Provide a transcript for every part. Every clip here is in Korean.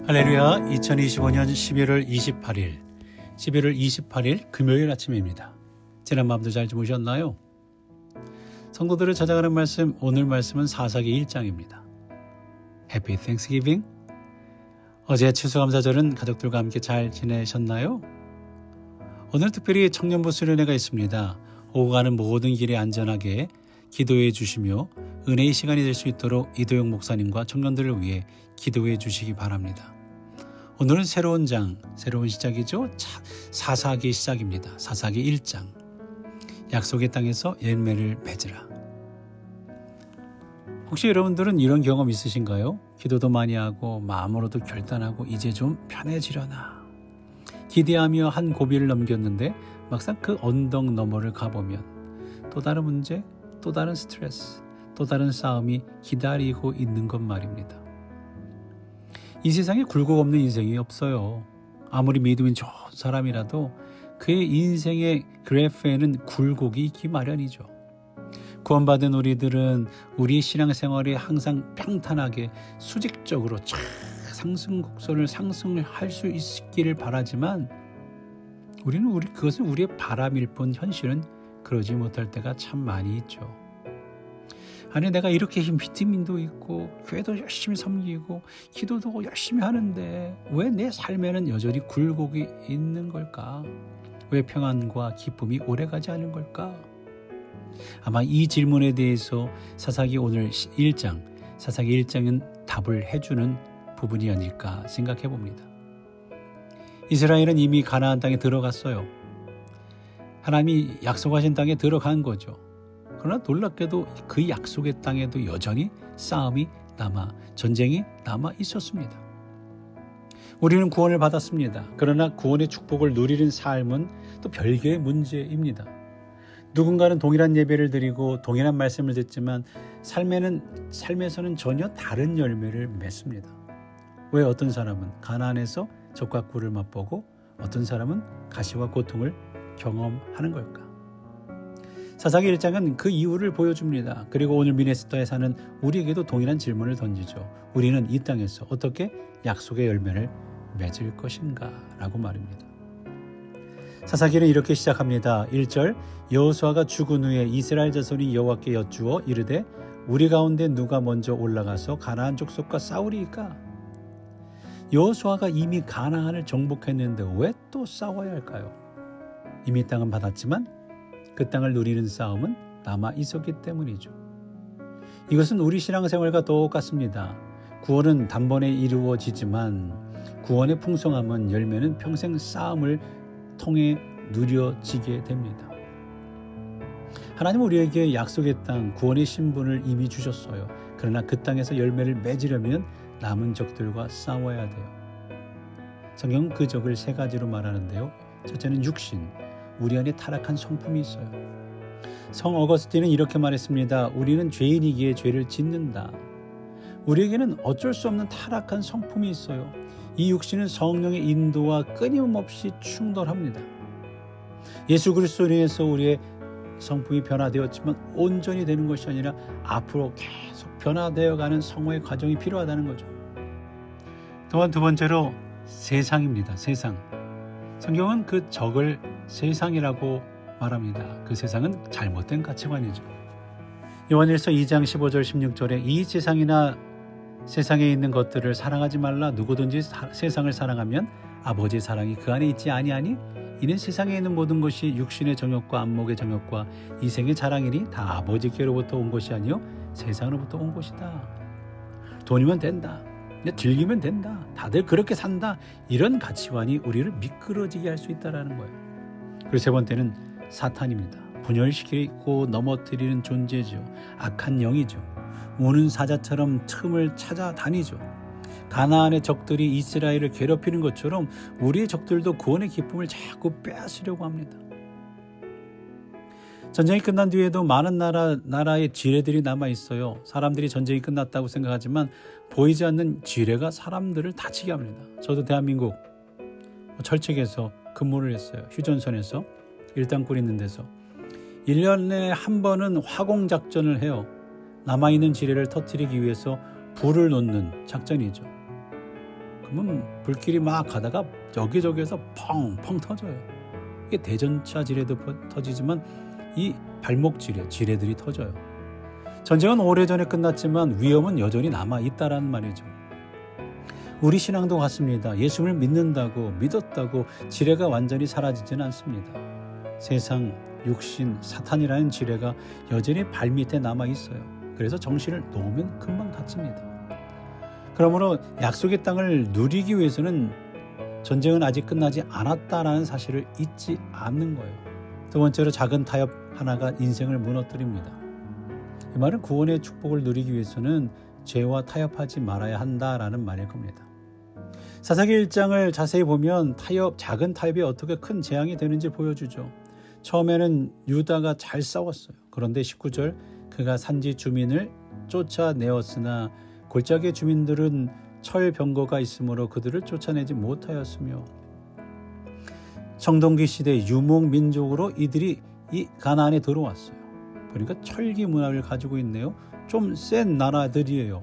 할렐루야. 2025년 11월 28일 금요일 아침입니다. 지난 밤도 잘 주무셨나요? 성도들을 찾아가는 말씀, 오늘 말씀은 사사기 1장입니다. 해피 땡스기빙. 어제 추수감사절은 가족들과 함께 잘 지내셨나요? 오늘 특별히 청년부 수련회가 있습니다. 오고 가는 모든 길에 안전하게 기도해 주시며 은혜의 시간이 될 수 있도록 이도영 목사님과 청년들을 위해 기도해 주시기 바랍니다. 오늘은 새로운 시작이죠. 사사기 시작입니다. 사사기 1장. 약속의 땅에서 열매를 맺으라. 혹시 여러분들은 이런 경험 있으신가요? 기도도 많이 하고 마음으로도 결단하고 이제 좀 편해지려나 기대하며 한 고비를 넘겼는데 막상 그 언덕 너머를 가보면 또 다른 문제, 또 다른 스트레스, 또 다른 싸움이 기다리고 있는 것 말입니다. 이 세상에 굴곡 없는 인생이 없어요. 아무리 믿음이 좋은 사람이라도 그의 인생의 그래프에는 굴곡이 있기 마련이죠. 구원받은 우리들은 우리의 신앙생활이 항상 평탄하게 수직적으로 쫙 상승곡선을 상승을 할 수 있기를 바라지만 그것은 우리의 바람일 뿐 현실은 그러지 못할 때가 참 많이 있죠. 아니 내가 이렇게 비타민도 있고 교회도 열심히 섬기고 기도도 열심히 하는데 왜 내 삶에는 여전히 굴곡이 있는 걸까? 왜 평안과 기쁨이 오래가지 않은 걸까? 아마 이 질문에 대해서 사사기 1장은 답을 해주는 부분이 아닐까 생각해 봅니다. 이스라엘은 이미 가나안 땅에 들어갔어요. 하나님이 약속하신 땅에 들어간 거죠. 그러나 놀랍게도 그 약속의 땅에도 여전히 싸움이 전쟁이 남아 있었습니다. 우리는 구원을 받았습니다. 그러나 구원의 축복을 누리는 삶은 또 별개의 문제입니다. 누군가는 동일한 예배를 드리고 동일한 말씀을 듣지만 삶에서는 전혀 다른 열매를 맺습니다. 왜 어떤 사람은 가나안에서 적과 꿀을 맛보고 어떤 사람은 가시와 고통을 경험하는 걸까? 사사기 1장은 그 이유를 보여줍니다. 그리고 오늘 미네소타에 사는 우리에게도 동일한 질문을 던지죠. 우리는 이 땅에서 어떻게 약속의 열매를 맺을 것인가? 라고 말입니다. 사사기는 이렇게 시작합니다. 1절 여호수아가 죽은 후에 이스라엘 자손이 여호와께 여쭈어 이르되 우리 가운데 누가 먼저 올라가서 가나안 족속과 싸우리이까? 여호수아가 이미 가나안을 정복했는데 왜 또 싸워야 할까요? 이미 땅은 받았지만 그 땅을 누리는 싸움은 남아 있었기 때문이죠. 이것은 우리 신앙생활과 똑같습니다. 구원은 단번에 이루어지지만 구원의 풍성함은 열매는 평생 싸움을 통해 누려지게 됩니다. 하나님은 우리에게 약속의 땅, 구원의 신분을 이미 주셨어요. 그러나 그 땅에서 열매를 맺으려면 남은 적들과 싸워야 돼요. 성경은 그 적을 3가지로 말하는데요. 첫째는 육신, 우리 안에 타락한 성품이 있어요. 성 어거스틴은 이렇게 말했습니다. 우리는 죄인이기에 죄를 짓는다. 우리에게는 어쩔 수 없는 타락한 성품이 있어요. 이 육신은 성령의 인도와 끊임없이 충돌합니다. 예수 그리스도로 인해서 우리의 성품이 변화되었지만 온전히 되는 것이 아니라 앞으로 계속 변화되어가는 성화의 과정이 필요하다는 거죠. 또한 두 번째로 세상입니다. 세상. 성경은 그 적을 세상이라고 말합니다. 그 세상은 잘못된 가치관이죠. 요한일서 2장 15절 16절에 이 세상에 있는 것들을 사랑하지 말라. 누구든지 세상을 사랑하면 아버지의 사랑이 그 안에 있지 아니하니 이는 세상에 있는 모든 것이 육신의 정욕과 안목의 정욕과 이생의 자랑이니 다 아버지께로부터 온 것이 아니요 세상으로부터 온 것이다. 돈이면 된다. 즐기면 된다. 다들 그렇게 산다. 이런 가치관이 우리를 미끄러지게 할 수 있다는 거예요. 그리고 세 번째는 사탄입니다. 분열시키고 넘어뜨리는 존재죠. 악한 영이죠. 우는 사자처럼 틈을 찾아다니죠. 가나안의 적들이 이스라엘을 괴롭히는 것처럼 우리의 적들도 구원의 기쁨을 자꾸 빼앗으려고 합니다. 전쟁이 끝난 뒤에도 많은 나라의 지뢰들이 남아있어요. 사람들이 전쟁이 끝났다고 생각하지만 보이지 않는 지뢰가 사람들을 다치게 합니다. 저도 대한민국 철책에서 근무를 했어요. 휴전선에서 일당굴 있는 데서 1년에 한 번은 화공작전을 해요. 남아있는 지뢰를 터뜨리기 위해서 불을 놓는 작전이죠. 그러면 불길이 막 가다가 여기저기에서 펑펑 터져요. 이게 대전차 지뢰도 터지지만 이 발목 지뢰들이 터져요. 전쟁은 오래전에 끝났지만 위험은 여전히 남아있다라는 말이죠. 우리 신앙도 같습니다. 예수를 믿는다고 믿었다고 지뢰가 완전히 사라지지는 않습니다. 세상, 육신, 사탄이라는 지뢰가 여전히 발밑에 남아있어요. 그래서 정신을 놓으면 금방 다칩니다. 그러므로 약속의 땅을 누리기 위해서는 전쟁은 아직 끝나지 않았다라는 사실을 잊지 않는 거예요. 두 번째로 작은 타협 하나가 인생을 무너뜨립니다. 이 말은 구원의 축복을 누리기 위해서는 죄와 타협하지 말아야 한다라는 말일 겁니다. 사사기 1장을 자세히 보면 작은 타협이 어떻게 큰 재앙이 되는지 보여주죠. 처음에는 유다가 잘 싸웠어요. 그런데 19절 그가 산지 주민을 쫓아내었으나 골짜기 주민들은 철병거가 있으므로 그들을 쫓아내지 못하였으며 청동기 시대 유목민족으로 이들이 이 가나안에 들어왔어요. 그러니까 철기 문화를 가지고 있네요. 좀 센 나라들이에요.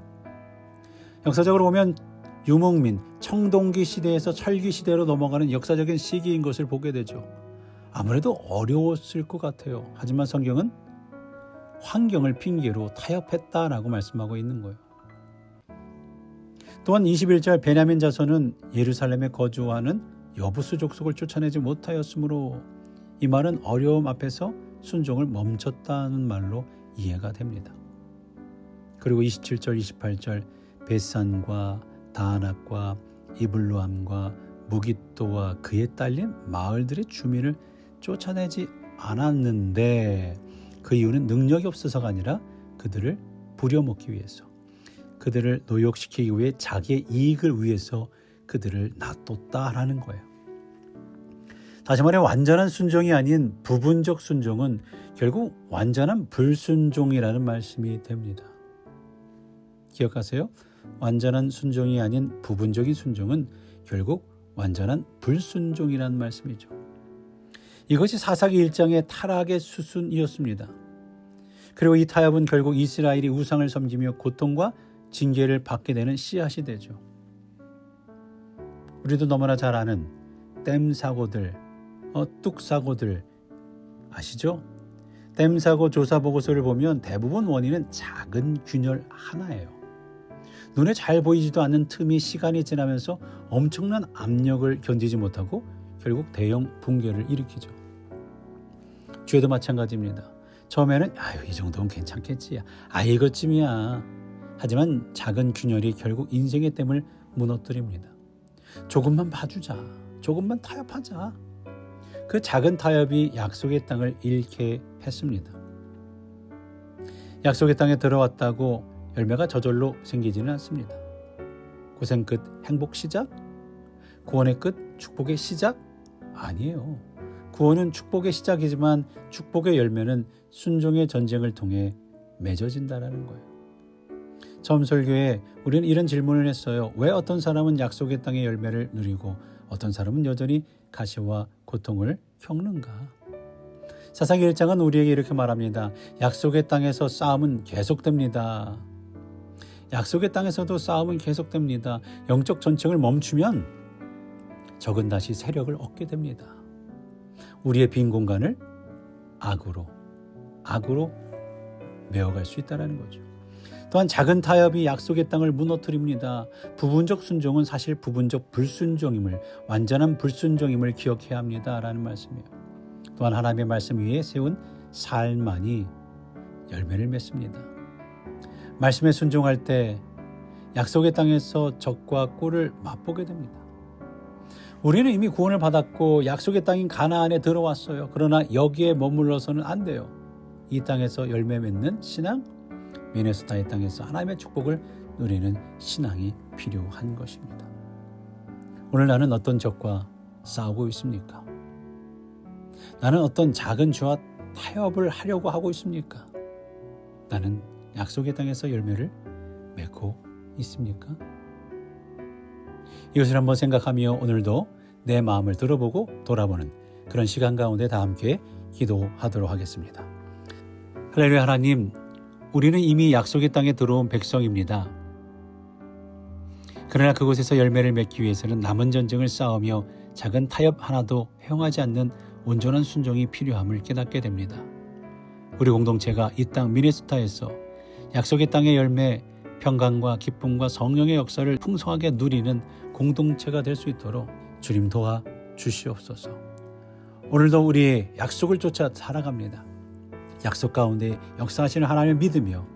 역사적으로 보면 유목민, 청동기 시대에서 철기 시대로 넘어가는 역사적인 시기인 것을 보게 되죠. 아무래도 어려웠을 것 같아요. 하지만 성경은 환경을 핑계로 타협했다라고 말씀하고 있는 거예요. 또한 21절 베냐민 자손은 예루살렘에 거주하는 여부수 족속을 쫓아내지 못하였으므로 이 말은 어려움 앞에서 순종을 멈췄다는 말로 이해가 됩니다. 그리고 27절 28절 벳산과 다낙과 이블루암과 무깃도와 그에 딸린 마을들의 주민을 쫓아내지 않았는데 그 이유는 능력이 없어서가 아니라 그들을 부려먹기 위해서, 그들을 노역시키기 위해 자기의 이익을 위해서 그들을 놔뒀다라는 거예요. 다시 말해 완전한 순종이 아닌 부분적 순종은 결국 완전한 불순종이라는 말씀이 됩니다. 기억하세요? 완전한 순종이 아닌 부분적인 순종은 결국 완전한 불순종이라는 말씀이죠. 이것이 사사기 1장의 타락의 수순이었습니다. 그리고 이 타협은 결국 이스라엘이 우상을 섬기며 고통과 징계를 받게 되는 씨앗이 되죠. 우리도 너무나 잘 아는 댐 사고들, 뚝 사고들 아시죠? 댐 사고 조사 보고서를 보면 대부분 원인은 작은 균열 하나예요. 눈에 잘 보이지도 않는 틈이 시간이 지나면서 엄청난 압력을 견디지 못하고 결국 대형 붕괴를 일으키죠. 죄도 마찬가지입니다. 처음에는 이 정도는 괜찮겠지. 이것쯤이야. 하지만 작은 균열이 결국 인생의 댐을 무너뜨립니다. 조금만 봐주자. 조금만 타협하자. 그 작은 타협이 약속의 땅을 잃게 했습니다. 약속의 땅에 들어왔다고 열매가 저절로 생기지는 않습니다. 고생 끝 행복 시작? 구원의 끝 축복의 시작? 아니에요. 구원은 축복의 시작이지만 축복의 열매는 순종의 전쟁을 통해 맺어진다라는 거예요. 처음 설교에 우리는 이런 질문을 했어요. 왜 어떤 사람은 약속의 땅의 열매를 누리고 어떤 사람은 여전히 가시와 고통을 겪는가? 사사기 1장은 우리에게 이렇게 말합니다. 약속의 땅에서 싸움은 계속됩니다. 약속의 땅에서도 싸움은 계속됩니다. 영적 전쟁을 멈추면 적은 다시 세력을 얻게 됩니다. 우리의 빈 공간을 악으로 메워갈 수 있다는 거죠. 또한 작은 타협이 약속의 땅을 무너뜨립니다. 부분적 순종은 사실 부분적 불순종임을, 완전한 불순종임을 기억해야 합니다라는 말씀이에요. 또한 하나님의 말씀 위에 세운 삶만이 열매를 맺습니다. 말씀에 순종할 때 약속의 땅에서 적과 꿀을 맛보게 됩니다. 우리는 이미 구원을 받았고 약속의 땅인 가나안에 들어왔어요. 그러나 여기에 머물러서는 안 돼요. 이 땅에서 열매 맺는 신앙, 미네소타의 땅에서 하나님의 축복을 누리는 신앙이 필요한 것입니다. 오늘 나는 어떤 적과 싸우고 있습니까? 나는 어떤 작은 죄와 타협을 하려고 하고 있습니까? 나는 약속의 땅에서 열매를 맺고 있습니까? 이것을 한번 생각하며 오늘도 내 마음을 들어보고 돌아보는 그런 시간 가운데 다 함께 기도하도록 하겠습니다. 할렐루야. 하나님, 우리는 이미 약속의 땅에 들어온 백성입니다. 그러나 그곳에서 열매를 맺기 위해서는 남은 전쟁을 싸우며 작은 타협 하나도 행하지 않는 온전한 순종이 필요함을 깨닫게 됩니다. 우리 공동체가 이 땅 미네소타에서 약속의 땅의 열매, 평강과 기쁨과 성령의 역사를 풍성하게 누리는 공동체가 될 수 있도록 주님 도와 주시옵소서. 오늘도 우리의 약속을 쫓아 살아갑니다. 약속 가운데 역사하시는 하나님을 믿으며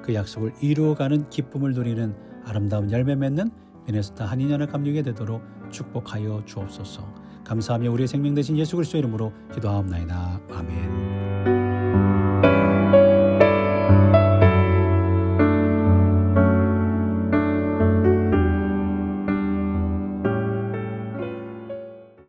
그 약속을 이루어가는 기쁨을 누리는 아름다운 열매 맺는 미네소타 한인연합 감리교회 되도록 축복하여 주옵소서. 감사하며 우리의 생명 되신 예수 그리스도의 이름으로 기도하옵나이다. 아멘.